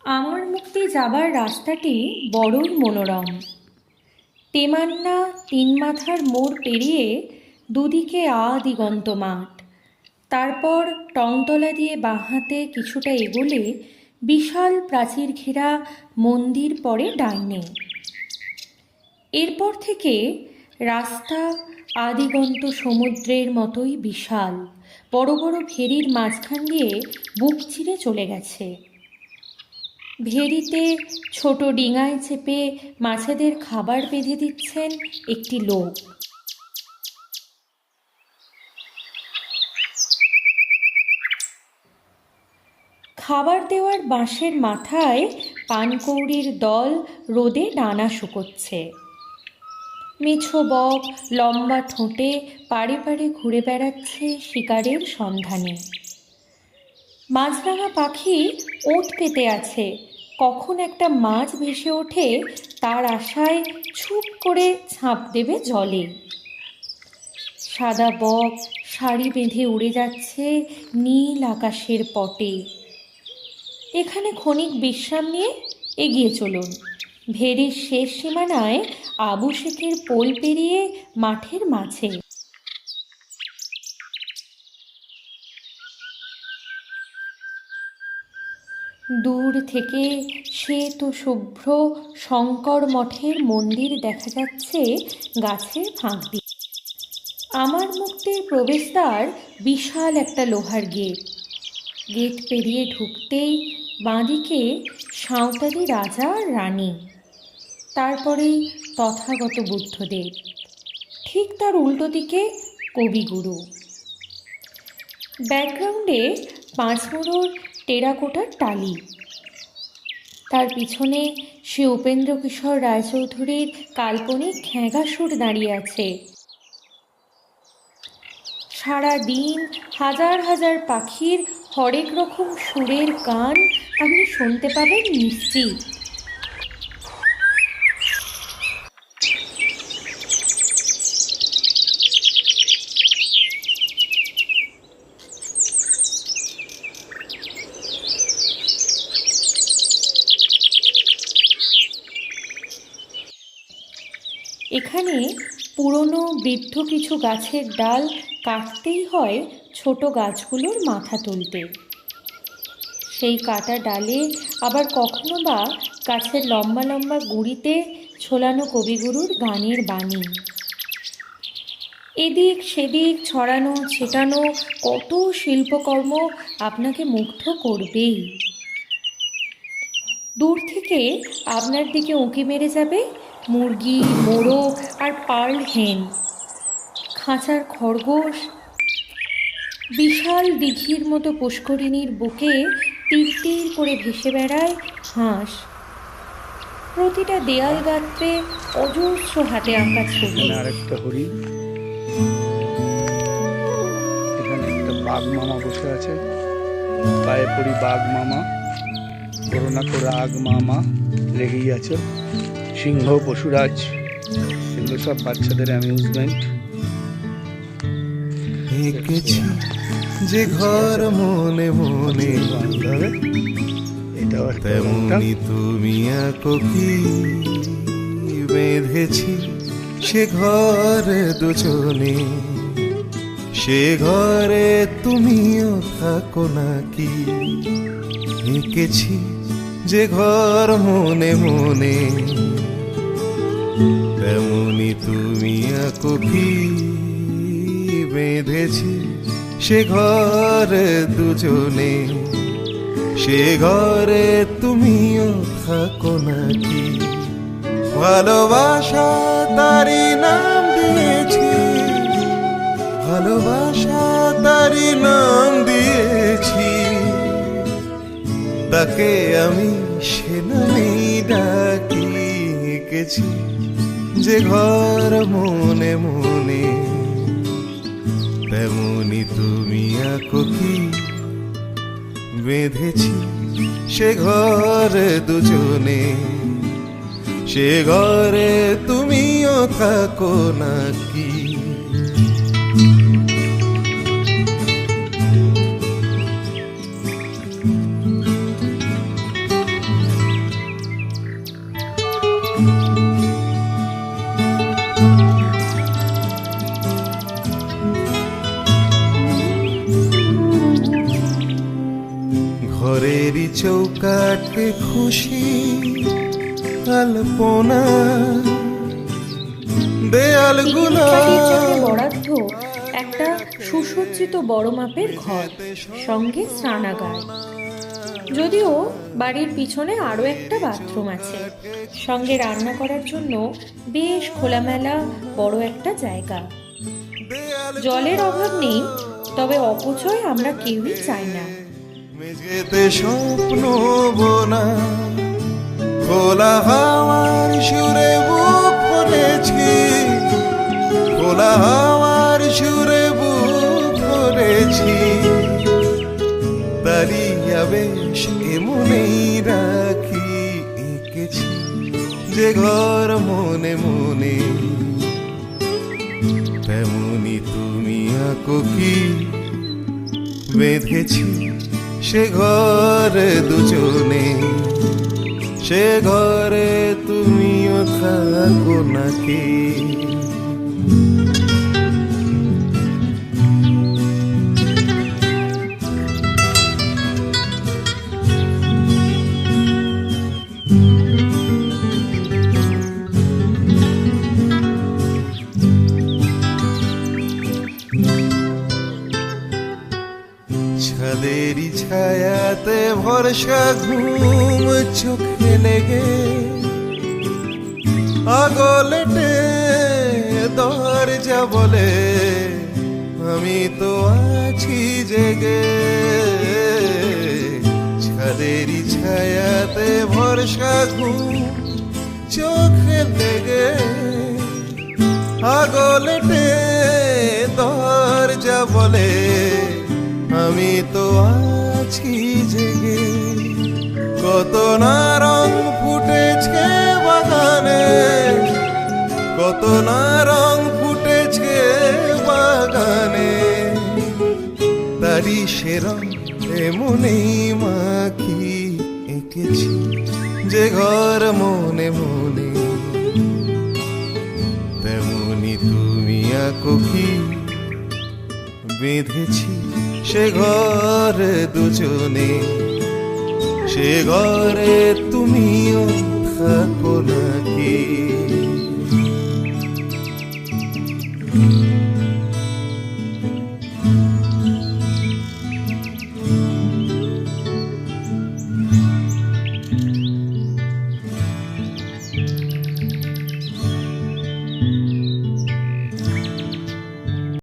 আমার মুক্তি যাবার রাস্তাটি বড়ই মনোরম। তেমান্না তিন মাথার মোড় পেরিয়ে দুদিকে দিগন্ত মাঠ, তারপর টংতলা দিয়ে বাঁ হাতে কিছুটা এগোলে বিশাল প্রাচীর ঘেরা মন্দির পড়ে ডাইনে। এরপর থেকে রাস্তা আদিগন্ত সমুদ্রের মতোই বিশাল, বড় বড় ভেরির মাঝখান দিয়ে বুক চিরে চলে গেছে। ভেরিতে ছোট ডিঙায় চেপে মাছেদের খাবার বেঁধে দিচ্ছেন একটি লোক। খাবার দেওয়ার বাঁশের মাথায় পানকৌড়ির দল রোদে ডানা শুকোচ্ছে। মেছো বক লম্বা ঠোঁটে পাড়ে পাড়ে ঘুরে বেড়াচ্ছে শিকারের সন্ধানে। মাছরাঙা পাখি ওঁত পেতে আছে, কখন একটা মাছ ভেসে ওঠে তার আশায় ছুপ করে ঝাঁপ দেবে জলে। সাদা বক সারি বেঁধে উড়ে যাচ্ছে নীল আকাশের পটে। এখানে ক্ষণিক বিশ্রাম নিয়ে এগিয়ে চলুন। ভেরির শেষ সীমানায় আবু শেখের পোল পেরিয়ে মাঠের মাঝে। দূর থেকে শ্বেত শুভ্র শঙ্কর মঠের মন্দির দেখা যাচ্ছে গাছের ফাঁক দিয়ে। আমার মুক্তির প্রবেশদ্বার বিশাল একটা লোহার গেট। গেট পেরিয়ে ঢুকতেই বাঁদিকে সাঁওতালি রাজা আর রানী, তারপরেই তথাগত বুদ্ধদেব, ঠিক তার উল্টো দিকে কবিগুরু। ব্যাকগ্রাউন্ডে পাঁচমোড়োর টেরাকোটার টালি, তার পিছনে শ্রী উপেন্দ্রকিশোর রায়চৌধুরীর কাল্পনিক খ্যাঁগাসুর দাঁড়িয়ে আছে। সারা দিন হাজার হাজার পাখির হরেক রকম সুরের গান আপনি শুনতে পাবেন নিশ্চিত। এখানে পুরনো বৃদ্ধ কিছু গাছের ডাল কাটতেই হয় ছোট গাছগুলোর মাথা তুলতে। সেই কাটা ডালে আবার কখনো বা গাছের লম্বা লম্বা গুঁড়িতে ছোলানো কবিগুরুর গানের বাণী। এদিক সেদিক ছড়ানো ছেটানো কত শিল্পকর্ম আপনাকে মুগ্ধ করবেই। দূর থেকে আপনার দিকে উঁকি মেরে যাবে মুরগি, মোরগ আর পার্ল হেন, খাঁচার খরগোশ। বিশাল দিঘির মতো পুষ্করিণীর বুকে তীর তীর করে ভেসে বেড়ায় হাঁস। প্রতিটা দেয়াল গাত্রে অজস্র হাতে আঁকা ছবি। আরেকটা হরিণ, এখানে একটা বাঘ মামা বসে আছে। পায়ে পড়ি বাঘ মামা, করোনা করে আগ মামা, লেগেই আছে। সিংহ, পশুরাজ, এগুলো সব বাচ্চাদের অ্যামিউজমেন্ট। এঁকেছি যে ঘর মনে মনে, এটাও তেমনি তুমি আঁকো কি বেঁধেছি সে ঘরে দুজনে, সে ঘরে তুমিও থাকো নাকি। এঁকেছি যে ঘর মনে মনে, তেমনি তুমি আঁকো কি বেঁধেছি সে ঘরে দুজনে, সে ঘরে তুমিও থাকো নাকি। ভালোবাসা তারি নাম দিয়েছি, ভালোবাসা তারি নাম দিয়েছি, তাকে আমি সে নামেই ডাকি। এঁকেছি যে ঘর মনে মনে, তেমনি তুমি আঁকো কি বেঁধেছি সে ঘরে দুজনে, সে ঘরে তুমিও থাকো নাকি। ঘরেরই চৌকাটে খুশি আলপনা দেয়ালগুলো পিকনিক পার্টির জন্য বরাদ্দ একটা সুসজ্জিত বড় মাপের ঘর, সঙ্গে স্নানাগার। যদিও বাড়ির পিছনে আরও একটা বাথরুম আছে, সঙ্গে রান্না করার জন্য বেশ খোলামেলা বড় একটা জায়গা। জলের অভাব নেই, তবে অপচয় আমরা কেউই চাই না। মেঝেতে স্বপ্ন বোনা খোলা হাওয়ার সুরে বুক ভরেছি, খোলা হাওয়ার সুরে বুক ভরেছি। দাঁড়িয়া বেশ এমনেই রাখি এঁকেছি যে ঘর মনে মনে, তেমনি তুমি আঁকো কি বেঁধেছি সে ঘরে দুজনে, সে ঘরে তুমিও থাকো নাকি। ছাদেরই ছায়াতে ভরসা ঘুম চোখে লেগে, আগলেটে দরজা বলে আমি তো আছি জেগে। ছাদেরই ছায়াতে ভরসা ঘুম চোখে লেগে, আগলেটে দরজা বলে আমি তো আছি জেগে। কত না রং ফুটেছে বাগানে, কত না রং ফুটেছে বাগানে, তারি সে রং এমনেই মাখি এঁকেছি যে ঘর মনে মনে, তেমনি তুমি আঁকো কি বেঁধেছি সে ঘরে দুজনে, সে ঘরে তুমিও থাকো নাকি।